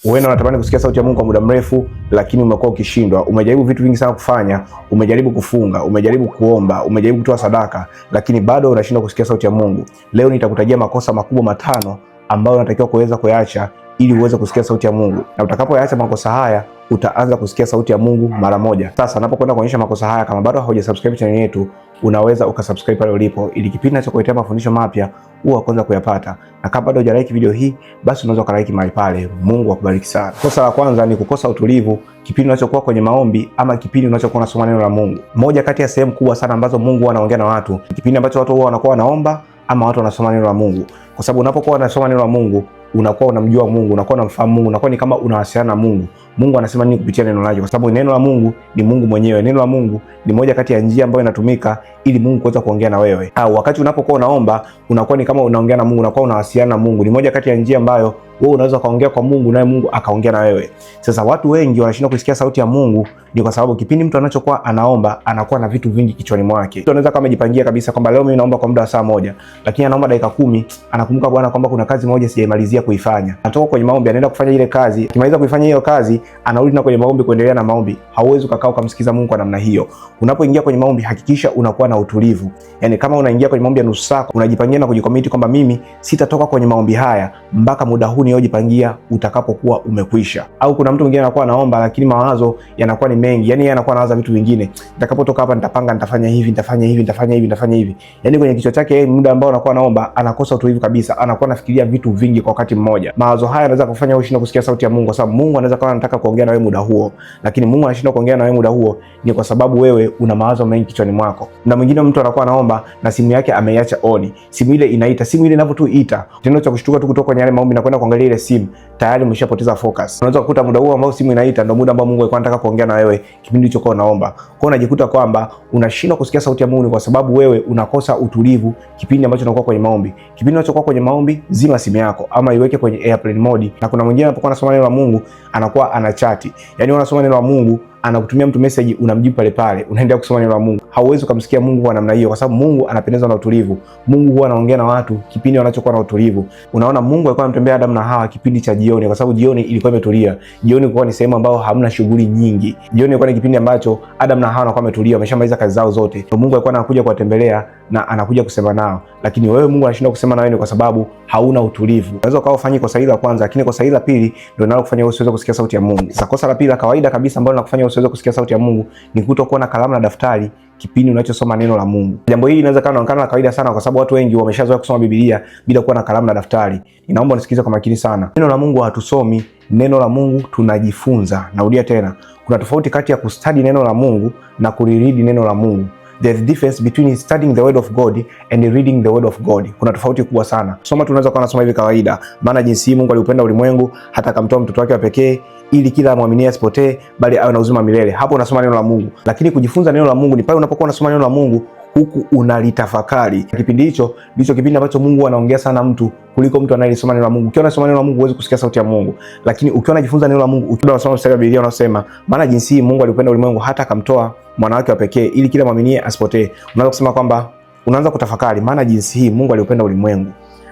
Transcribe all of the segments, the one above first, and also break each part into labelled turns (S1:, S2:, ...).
S1: Wewe unatamani kusikia sauti ya Mungu kwa muda mrefu, lakini umekuwa ukishindwa. Umejaribu vitu vingi sana kufanya, umejaribu kufunga, umejaribu kuomba, umejaribu kutoa sadaka, lakini bado unashindwa kusikia sauti ya Mungu. Leo nitakutajia makosa makubwa matano ambayo unatakiwa kuweza kuyaacha ili uweze kusikia sauti ya Mungu. Na utakapoyaacha makosa haya, utaanza kusikia sauti ya Mungu mara moja. Sasa napokwenda kuonyesha makosa haya, kama bado hujasubscribe channel yetu, unaweza ukasubscribe pale ulipo, ili kipindi ninachokuletea mafundisho mapya uwe kwanza kuyapata. Na kama bado hujalike video hii, basi unaweza ukalike mahali pale. Mungu akubariki sana. Kosa la kwanza ni kukosa utulivu kipindi unachokuwa kwenye maombi ama kipindi unachokuwa unasoma neno la Mungu. Moja kati ya sehemu kubwa sana ambazo Mungu anaongea na watu, kipindi ambacho watu huwa wanakuwa wanaomba ama watu wanasoma neno la Mungu. Kwa sababu unapokuwa unasoma neno la Mungu, unakuwa unamjua Mungu, unakuwa unamfahamu Mungu, unakuwa ni kama unawasiliana na Mungu. Mungu anasema nini kupitia neno lake? Kwa sababu neno la Mungu ni Mungu mwenyewe. Neno la Mungu ni moja kati ya njia ambayo inatumika ili Mungu kuweza kuongea na wewe. Au wakati unapokuwa unaomba, unakuwa ni kama unaongea na Mungu, unakuwa unawasiliana na Mungu. Ni moja kati ya njia ambayo wewe unaweza kaongea kwa Mungu naye Mungu akaongea na wewe. Sasa watu wengi wanashindwa kusikia sauti ya Mungu ni kwa sababu kipindi mtu anachokuwa anaomba anakuwa na vitu vingi kichwani mwake. Mtu anaweza kama amejipangia kabisa kwamba leo mimi naomba kwa muda wa saa moja, lakini anaomba dakika 10, anakumbuka Bwana kwamba kuna kazi moja sijaimalizia kuifanya. Anatoka kwenye maombi anaenda kufanya ile kazi, akimaliza kuifanya hiyo kazi anarudi na kwenye maombi kuendelea na maombi. Hauwezi ukakaa ukamsikiza Mungu kwa namna hiyo. Unapoingia kwenye maombi hakikisha unakuwa na utulivu. Yaani kama unaingia kwenye maombi ya nusu saa, unajipangia na kujikomiti kwamba mimi sitatoka kwenye maombi haya mpaka muda huu niliojipangia utakapokuwa umekwisha. Au kuna mtu mwingine anakuwa anaomba lakini mawazo yanakuwa ni mengi. Yaani yeye anakuwa anawaza vitu vingine. Nitakapotoka hapa nitapanga, nitafanya hivi, nitafanya hivi, nitafanya hivi, nitafanya hivi. Yaani kwenye kichwa chake yeye muda ambao anakuwa anaomba anakosa utulivu kabisa. Anakuwa anafikiria vitu vingi kwa wakati mmoja. Mawazo haya yanaweza kufanya wewe ushindwe kusikia sauti ya Mungu, kwa sababu Mungu anaweza kuwa anataka kuongea na wewe muda huo, lakini Mungu anashindwa kuongea na wewe muda huo ni kwa sababu wewe una mawazo mengi kichwani mwako. Na mwingine mtu anakuwa anaomba na simu yake ameiacha on. Simu ile inaita, simu ile inapotuita, kitendo cha kushtuka tu kutoka kwenye yale maombi na kwenda kuangalia ile simu, tayari umeshapoteza focus. Unaweza kukuta muda huo ambao simu inaita ndio muda ambao Mungu alikuwa anataka kuongea na wewe kipindi hicho kwa unaomba. Kwa hiyo unajikuta kwamba unashindwa kusikia sauti ya Mungu kwa sababu wewe unakosa utulivu kipindi ambacho unakuwa kwenye maombi. Kipindi unachokuwa kwenye maombi, zima simu yako ama iweke kwenye airplane mode. Na kuna mwingine anapokuwa anasoma neno la Mungu anakuwa anachati. Yaani unasoma neno la Mungu, anakutumia mtu message, unamjibu pale pale, unaendelea kusoma neno la Mungu. Hauwezi kumsikia Mungu kwa namna hiyo, kwa sababu Mungu anapendezwa na utulivu. Mungu huwa anaongea na watu kipindi wanachokuwa na utulivu. Unaona Mungu alikuwa anamtembea Adam na Hawa kipindi cha jioni, kwa sababu jioni ilikuwa imetulia. Jioni ilikuwa ni sehemu ambayo hamna shughuli nyingi. Jioni ilikuwa ni kipindi ambacho Adam na Hawa wanakuwa wametulia, wameshamaliza kazi zao zote. So Mungu alikuwa anakuja kuwatembelea na anakuja kusema nao. Lakini wewe Mungu anashindwa kusema na wewe kwa sababu hauna utulivu. Unaweza ukawa ufanye kosa hili la kwanza, lakini kosa hili la pili ndio linalokufanya wewe usiweze kusikia sauti ya Mungu. Sasa kosa la pili la kawaida kabisa ambalo linakufanya wewe usiweze kusikia sauti ya Mungu ni kutokuwa na kalamu na daftari kipindi unachosoma neno la Mungu. Jambo hili linaweza kuonekana la kawaida sana kwa sababu watu wengi wameshazoea kusoma Biblia bila kuwa na kalamu na daftari. Ninaomba unisikilize kwa makini sana. Neno la Mungu hatusomi, neno la Mungu tunajifunza. Narudia tena. Kuna tofauti kati ya kustudy neno la Mungu na kuliread neno la Mungu. There's difference between studying the word of God and reading the word of God. Kuna tofauti kubwa sana. Soma tunaweza kuwa nasoma hivi kawaida. Maana jinsi Mungu aliupenda ulimwengu hata akamtoa mtoto wake wa pekee ili kila muamini asipotee bali awe na uzima milele. Hapo unasoma neno la Mungu. Lakini kujifunza neno la Mungu ni pale unapokuwa unasoma neno la Mungu huku unalitafakari. Kipindi hicho ndicho kipindi ambacho Mungu anaongea sana mtu kuliko mtu anayesoma neno la Mungu. Ukiwa unasoma neno la Mungu huwezi kusikia sauti ya Mungu. Lakini ukiwa unajifunza neno la Mungu, ukiwa unasoma mstari wa Biblia unasema, maana jinsi Mungu alipenda ulimwengu hata akamtoa mwana wake wa pekee ili kila muamini asipotee. Unaanza kusema kwamba unaanza kutafakari, maana jinsi hii Mungu alipenda ulimwengu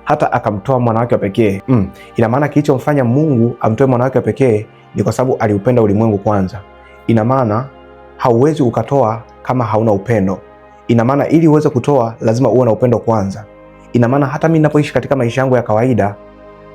S1: hata akamtoa mwana wake wa pekee. Ina maana kilichomfanya Mungu amtoe mwana wake wa pekee ni kwa sababu aliupenda ulimwengu kwanza. Ina maana hauwezi ukatoa kama hauna upendo. Ina maana ili uweze kutoa lazima uwe na upendo kwanza. Ina maana hata mimi ninapoishi katika maisha yangu ya kawaida,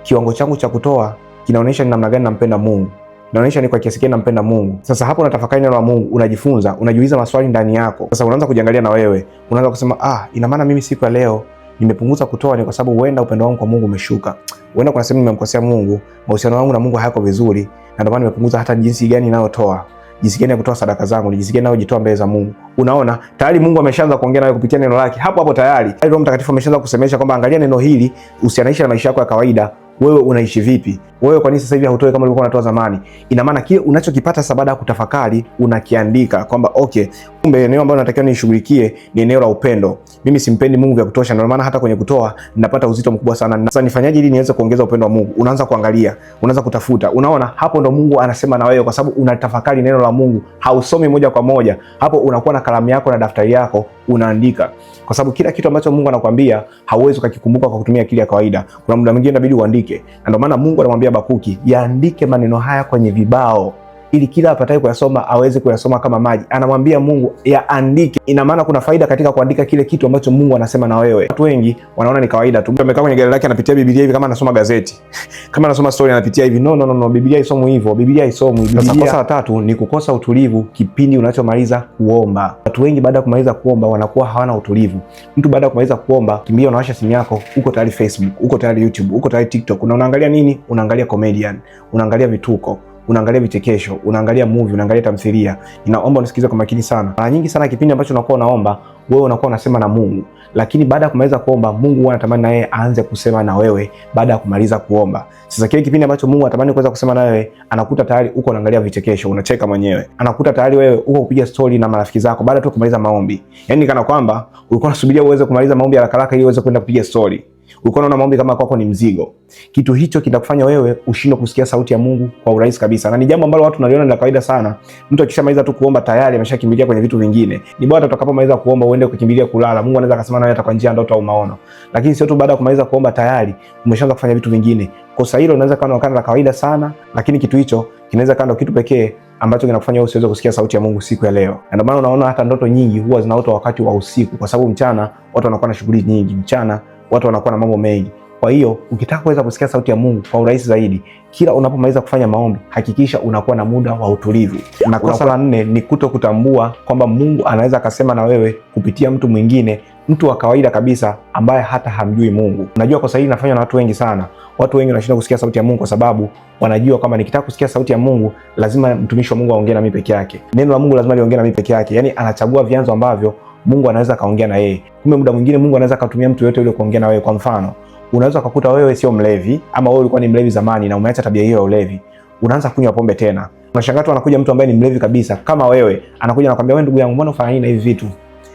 S1: kiwango changu cha kutoa kinaonyesha ni namna gani nampenda Mungu. Inaonyesha ni kwa kiasi gani nampenda Mungu. Sasa hapo unatafakari neno la Mungu, unajifunza, unajiuliza maswali ndani yako. Sasa unaanza kujiangalia na wewe. Unaanza kusema, ina maana mimi siku ya leo nimepunguza kutoa ni kwa sababu huenda upendo wangu kwa Mungu umeshuka. Huenda kuna sehemu nimemkosea Mungu, mahusiano yangu na Mungu hayako vizuri, na ndio maana nimepunguza hata jinsi gani ninayotoa. Jinsi gani ya kutoa sadaka zangu, jinsi gani ninayojitoa mbele za Mungu. Unaona, tayari Mungu ameshaanza kuongea nawe kupitia neno lake. Hapo tayari Roho Mtakatifu ameshaanza kusemesha kwamba angalia neno hili, usianaisha na maisha yako ya kawaida. Wewe unaishi vipi? Wewe kwa nini sasa hivi hautoi kama ulivyokuwa unatoa zamani? Ina maana kile unachokipata sasa baada ya kutafakari unakiandika kwamba okay, Kumbe eneo ambalo natakiwa nishughulikie ni eneo la upendo. Mimi simpendi Mungu vya kutosha, ndio maana hata kwenye kutoa ninapata uzito mkubwa sana. Sasa nifanyaje ili niweze kuongeza upendo wa Mungu? Unaanza kuangalia, unaanza kutafuta. Unaona hapo ndo Mungu anasema na wewe, kwa sababu unatafakari neno la Mungu. Hausomi moja kwa moja. Hapo unakuwa na kalamu yako na daftari yako unaandika. Kwa sababu kila kitu ambacho Mungu anakuambia hauwezi kukikumbuka kwa kutumia akili ya kawaida. Kuna muda mwingine inabidi uandike. Na ndio maana Mungu anamwambia Habakuki, yaandike maneno haya kwenye vibao ili kila apataye kuyasoma aweze kuyasoma kama maji. Anamwambia Mungu yaandike. Ina maana kuna faida katika kuandika kile kitu ambacho Mungu anasema na wewe. Watu wengi wanaona ni kawaida tu. Mtu amekaa kwenye gari lake anapitia Biblia hivi kama anasoma gazeti. Kama anasoma story anapitia hivi. No, Biblia haisomwi hivyo. Biblia haisomwi. Sasa kosa la tatu ni kukosa utulivu kipindi unachomaliza kuomba. Watu wengi baada ya kumaliza kuomba wanakuwa hawana utulivu. Mtu baada ya kumaliza kuomba, kimbia unawasha simu yako, uko tayari Facebook, uko tayari YouTube, uko tayari TikTok. Unaangalia nini? Unaangalia comedian, unaangalia vituko, unaangalia vichekesho, unaangalia movie, unaangalia tamthilia. Inaomba unisikilize kwa makini sana. Mara nyingi sana kipindi ambacho unakuwa unaomba, wewe unakuwa unasema na Mungu. Lakini baada ya kumaliza kuomba, Mungu huwa anatamani na yeye aanze kusema na wewe baada ya kumaliza kuomba. Sasa kile kipindi ambacho Mungu anatamani kuweza kusema na wewe, anakuta tayari uko unaangalia vichekesho, unacheka mwenyewe. Anakuta tayari wewe uko kupiga story na marafiki zako baada tu kumaliza maombi. Yaani kana kwamba ulikuwa unasubiria uweze kumaliza maombi haraka haraka ili uweze kwenda kupiga story. Ulikuwa unaona maombi kama kwako ni mzigo. Kitu hicho kitakufanya wewe ushindwe kusikia sauti ya Mungu kwa urahisi kabisa. Na ni jambo ambalo watu wanaliona ni la kawaida sana. Mtu akishamaliza tu kuomba tayari ameshakimbilia kwenye vitu vingine. Ni bora utakapomaliza kuomba uende kukimbilia kulala. Mungu anaweza akasema nawe hata kwa njia ya ndoto au maono. Lakini sio tu baada ya kumaliza kuomba tayari umeshaanza kufanya vitu vingine. Kosa hilo linaweza kuonekana la kawaida sana, lakini kitu hicho kinaweza kuwa kitu pekee ambacho kinakufanya wewe usiweze kusikia sauti ya Mungu siku ya leo. Na ndio maana unaona hata ndoto nyingi huwa zinaota wakati wa usiku, kwa sababu mchana watu wanakuwa na shughuli nyingi. Mchana watu wanakuwa na mambo mengi. Kwa hiyo ukitaka kuweza kusikia sauti ya Mungu kwa urahisi zaidi, kila unapomaliza kufanya maombi, hakikisha unakuwa na muda wa utulivu. Na kosa la 4 ni kutokutambua kwamba Mungu anaweza akasema na wewe kupitia mtu mwingine, mtu wa kawaida kabisa ambaye hata hamjui Mungu. Unajua kosa hili linafanywa na watu wengi sana. Watu wengi wanashindwa kusikia sauti ya Mungu kwa sababu wanajua kwamba nikitaka kusikia sauti ya Mungu lazima mtumishi wa Mungu aongee na mimi peke yake. Neno la Mungu lazima liongee na mimi peke yake. Yaani anachagua vyanzo ambavyo Mungu anaweza kaongea na yeye. Kumbe muda mwingine Mungu anaweza kutumia mtu yote yule kuongea na wewe. Kwa mfano, unaweza kukuta wewe sio mlevi, ama wewe ulikuwa ni mlevi zamani na umeacha tabia hiyo ya ulevi. Unaanza kunywa pombe tena. Unashangaa tu anakuja mtu ambaye ni mlevi kabisa kama wewe, anakuja anakuambia wewe, ndugu yangu, mbona ufanya nini na hivi vitu?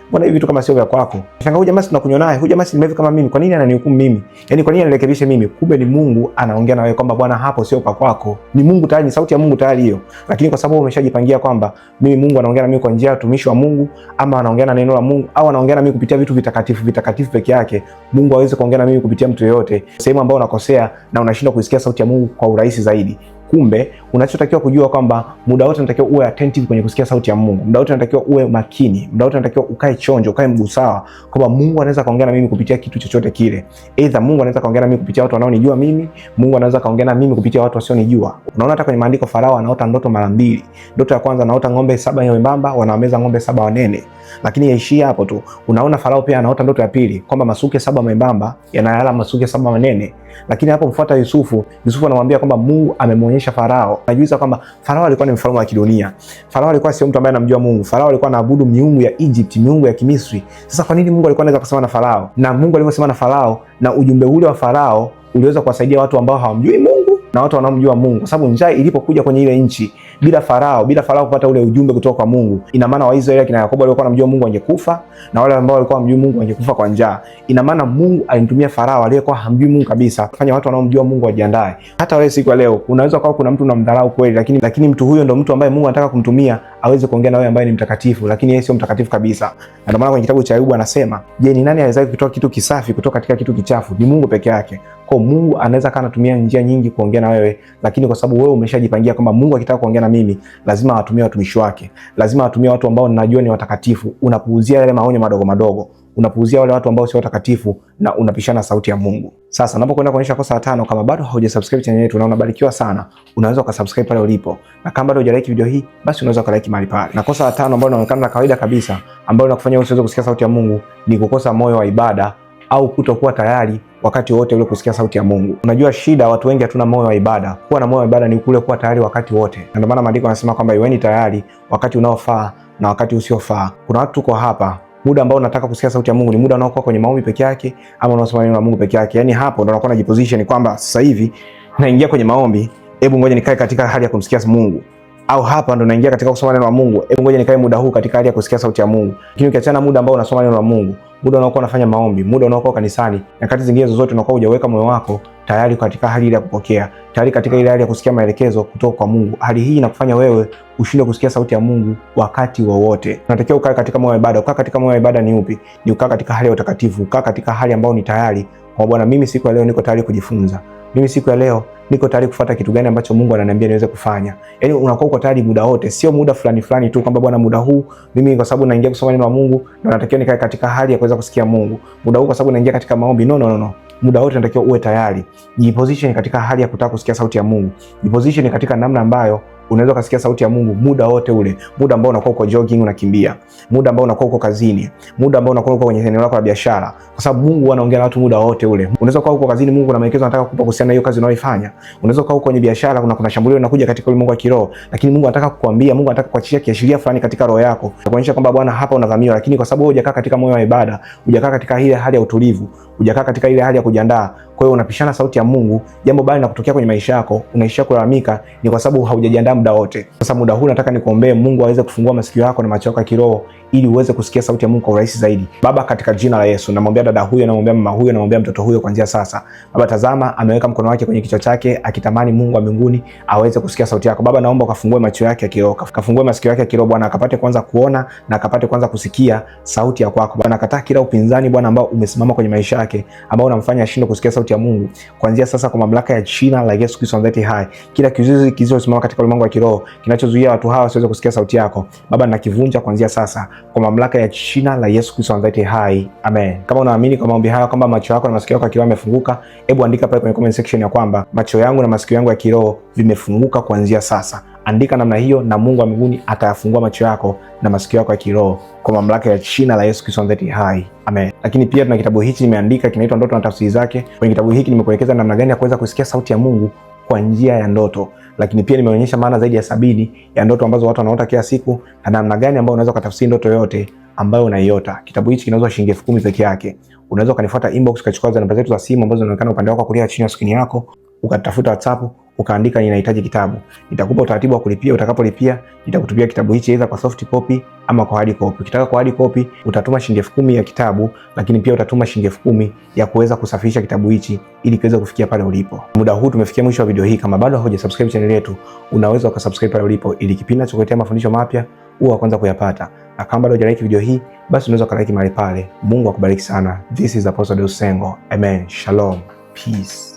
S1: Mbona hivi vitu kama sio vya kwako? Unashangaa huyu jamaa tunakunywa naye, huyu jamaa si mlevi kama mimi, kwa nini ananihukumu mimi? Yaani kwa nini anirekebishe mimi? Kumbe ni Mungu anaongea na wewe kwamba bwana, hapo sio pa kwako. Ni Mungu tayari, ni sauti ya Mungu tayari hiyo. Lakini kwa sababu umeshajipangia kwamba mimi Mungu anaongea na mimi kwa njia ya utumishi wa Mungu, ama anaongea na neno la Mungu, au anaongea na mimi kupitia vitu vitakatifu peke yake, Mungu hawezi kuongea na mimi kupitia mtu yeyote. Sehemu ambayo unakosea na unashindwa kusikia sauti ya Mungu kwa urahisi zaidi. Kumbe unachotakiwa kujua kwamba muda wote unatakiwa uwe attentive kwenye kusikia sauti ya Mungu. Muda wote unatakiwa uwe makini. Muda wote unatakiwa ukae chonjo, ukae mguu sawa, kwamba Mungu anaweza kaongea na mimi kupitia kitu chochote kile. Either Mungu anaweza kaongea na mimi kupitia watu wanaonijua mimi, Mungu anaweza kaongea na mimi kupitia watu wasionijua. Unaona hata kwenye maandiko Farao anaota ndoto mara mbili. Ndoto ya kwanza anaota ng'ombe 7 wembamba wanawameza ng'ombe 7 wanene. Lakini yaishia hapo tu. Unaona Farao pia anaota ndoto ya pili kwamba masuke 7 membamba yanayala masuke 7 wanene. Lakini hapo mfuata Yusufu anamwambia kwamba Mungu amemwonyesha Farao. Anajiuliza kwamba Farao alikuwa ni mfalme wa kidunia. Farao alikuwa sio mtu ambaye anamjua Mungu. Farao alikuwa anaabudu miungu ya Egypt, miungu ya Kimisri. Sasa kwa nini Mungu alikuwa anaweza kusema na Farao? Na Mungu alivyosema na Farao, na ujumbe ule wa Farao uliweza kuwasaidia watu ambao hawamjui Mungu na watu wanaomjua Mungu. Kwa sababu njaa ilipokuja kwenye ile nchi, bila Farao kupata ule ujumbe kutoka kwa Mungu, ina maana Waisraeli kina Yakobo walikuwa wanamjua Mungu wangekufa, na wale ambao walikuwa hamjui Mungu wangekufa kwa njaa. Ina maana Mungu alimtumia Farao aliyekuwa hamjui Mungu kabisa kufanya watu wanaomjua Mungu wajiandae. Hata wewe siku ya leo unaweza kuwa kuna mtu unamdharau kweli, lakini mtu huyo ndo mtu ambaye Mungu anataka kumtumia aweze kuongea na wewe ambaye ni mtakatifu, lakini yeye sio mtakatifu kabisa. Na ndio maana kwenye kitabu cha Ayubu anasema, je, ni nani anaweza kutoa kitu kisafi kutoka katika kitu kichafu? Ni Mungu peke yake. Kwa Mungu anaweza kana tumia njia nyingi kuongea na wewe, lakini kwa sababu wewe umeshajipangia kwamba Mungu akitaka kuongea na mimi lazima atumie watumishi wake, lazima atumie watu ambao ninajua ni watakatifu. Unapuuzia yale maonyo madogo madogo, unapuuzia wale watu ambao sio watakatifu, na unapishana sauti ya Mungu. Sasa napokwenda kuonyesha kosa la 5, kama bado haujasubscribe channel yetu na unabarikiwa sana, unaweza ukasubscribe pale ulipo, na kama bado hujalike video hii, basi unaweza ukalike mahali pale. Na kosa la 5 ambalo linaonekana la kawaida kabisa, ambalo linakufanya usiweze kusikia sauti ya Mungu, ni kukosa moyo wa ibada au kutokuwa tayari wakati wote ule kusikia sauti ya Mungu. Unajua shida, watu wengi hatuna moyo wa ibada. Kuwa na moyo wa ibada ni kule kuwa tayari wakati wote. Na ndio maana maandiko yanasema kwamba iweni tayari wakati unaofaa na wakati usiofaa. Kuna watu tuko hapa, muda ambao unataka kusikia sauti ya Mungu ni muda unaokuwa kwenye maombi peke yake, ama unasoma neno la Mungu peke yake. Yaani hapo ndo unakuwa unajiposition kwamba sasa hivi naingia kwenye maombi, hebu ngoja nikae katika hali ya kumsikia Mungu. au hapa ndo naingia katika kusoma neno la Mungu, hebu ngoja nikae muda huu katika hali ya kusikia sauti ya Mungu. Lakini ukiachana muda ambao unasoma neno la Mungu, muda unaokuwa unafanya maombi, muda unaokuwa kanisani, nyakati zingine zozote unakuwa hujaweka moyo wako tayari katika hali ile ya kupokea, tayari katika ile hali ya kusikia maelekezo kutoka kwa Mungu. Hali hii inakufanya wewe ushindwe kusikia sauti ya Mungu wakati wowote. Unatakiwa ukae katika moyo wa ibada. Ukaa katika moyo wa ibada ni upi? Ni ukaa katika hali ya utakatifu, ukaa katika hali ambayo ni tayari kwa Bwana. Mimi siku ya leo niko tayari kujifunza. Mimi siku ya leo niko tayari kufuata kitu gani ambacho Mungu ananiambia niweze kufanya. Yaani unakuwa uko tayari muda wote, sio muda fulani tu kwamba Bwana muda huu mimi kwa sababu naingia kusoma neno la Mungu na natakiwa nikae katika hali ya kuweza kusikia Mungu. Muda huu kwa sababu naingia katika maombi. No. Muda wote natakiwa uwe tayari. Jiposition katika hali ya kutaka kusikia sauti ya Mungu. Jiposition katika namna ambayo unaweza kusikia sauti ya Mungu muda wote ule. Muda ambao unakuwa uko jogging unakimbia, muda ambao unakuwa uko kazini, muda ambao unakuwa uko kwenye eneo lako la biashara, kwa sababu Mungu anaongea na watu muda wote ule. Unaweza kuwa uko kazini, Mungu ana maelekezo anataka kukupa kuhusiana na hiyo kazi unayoifanya. Unaweza kuwa uko kwenye biashara, kuna shambulio linakuja katika ulimwengu wa kiroho, lakini Mungu anataka kukuambia, Mungu anataka kuachia kiashiria fulani katika roho yako, kuonyesha kwamba Bwana hapa unavamiwa. Lakini kwa sababu wewe hujakaa katika moyo wa ibada, hujakaa katika ile hali ya utulivu, hujakaa katika ile hali ya kujiandaa, kwa hiyo unapishana sauti ya Mungu, jambo bali linakutokea kwenye maisha yako, unaishia kulalamika, ni kwa sababu haujajiandaa muda wote. Sasa muda huu nataka nikuombee Mungu aweze kufungua masikio yako na macho yako ya kiroho ili uweze kusikia sauti ya Mungu kwa urahisi zaidi. Baba, katika jina la Yesu, namwombea dada huyo, namwombea mama huyo, namwombea mtoto huyo kuanzia sasa. Baba, tazama ameweka mkono wake kwenye kichwa chake akitamani Mungu wa mbinguni aweze kusikia sauti yako. Baba, naomba ukafungue macho yake ya kiroho, kafungue masikio yake ya kiroho Bwana, akapate kwanza kuona na akapate kwanza kusikia sauti ya kwako. Bwana, kataa kila upinzani Bwana ambao umesimama kwenye maisha yake, ambao unamfanya ashindwe kusikia sauti ya Mungu. Kuanzia sasa kwa mamlaka ya jina la Yesu Kristo aliye hai, kila kizuizi kilichosimama katika ulimwengu wa kiroho kinachozuia watu hawa wasiweze kusikia sauti yako, Baba, nakivunja kuanzia sasa kwa mamlaka ya jina la Yesu Kristo aliye hai. Amen. Kama unaamini kwa maombi haya kwamba macho yako na masikio yako ya kiroho yamefunguka, hebu andika pale kwenye comment section ya kwamba macho yangu na masikio yangu ya kiroho vimefunguka kuanzia sasa. Andika namna hiyo na Mungu wa mbinguni atayafungua macho yako na masikio yako ya kiroho kwa mamlaka ya jina la Yesu Kristo aliye hai. Amen. Lakini pia tuna kitabu hichi nimeandika, kinaitwa Ndoto na Tafsiri Zake. Kwenye kitabu hiki nimekuelekeza namna gani ya kuweza kusikia sauti ya Mungu kwa njia ya ndoto. Lakini pia nimeonyesha maana zaidi ya 70 ya ndoto ambazo watu wanaota kila siku na namna gani ambayo unaweza kutafsiri ndoto yote ambayo unaiota. Kitabu hichi kinauzwa shilingi 10,000 peke yake. Unaweza kanifuata inbox ukachukua namba zetu za simu ambazo zinaonekana upande wako kulia chini ya screen yako, ukatafuta WhatsApp, ukaandika ninahitaji kitabu. Nitakupa utaratibu wa kulipia. Utakapolipia nitakutupia kitabu hichi either kwa soft copy ama kwa hard copy. Ukitaka kwa hard copy utatuma shilingi 10,000 ya kitabu, lakini pia utatuma shilingi 10,000 ya kuweza kusafirisha kitabu hichi ili kiweze kufikia pale ulipo. Muda huu tumefikia mwisho wa video hii. Kama bado hujasubscribe channel yetu, unaweza ukasubscribe pale ulipo ili kipindi tunachokuletea mafundisho mapya uwe wa kwanza kuyapata. Na kama bado hujalike video hii, basi unaweza kulike mahali pale. Mungu akubariki sana. This is Apostle Deusi Sengo. Amen. Shalom. Peace.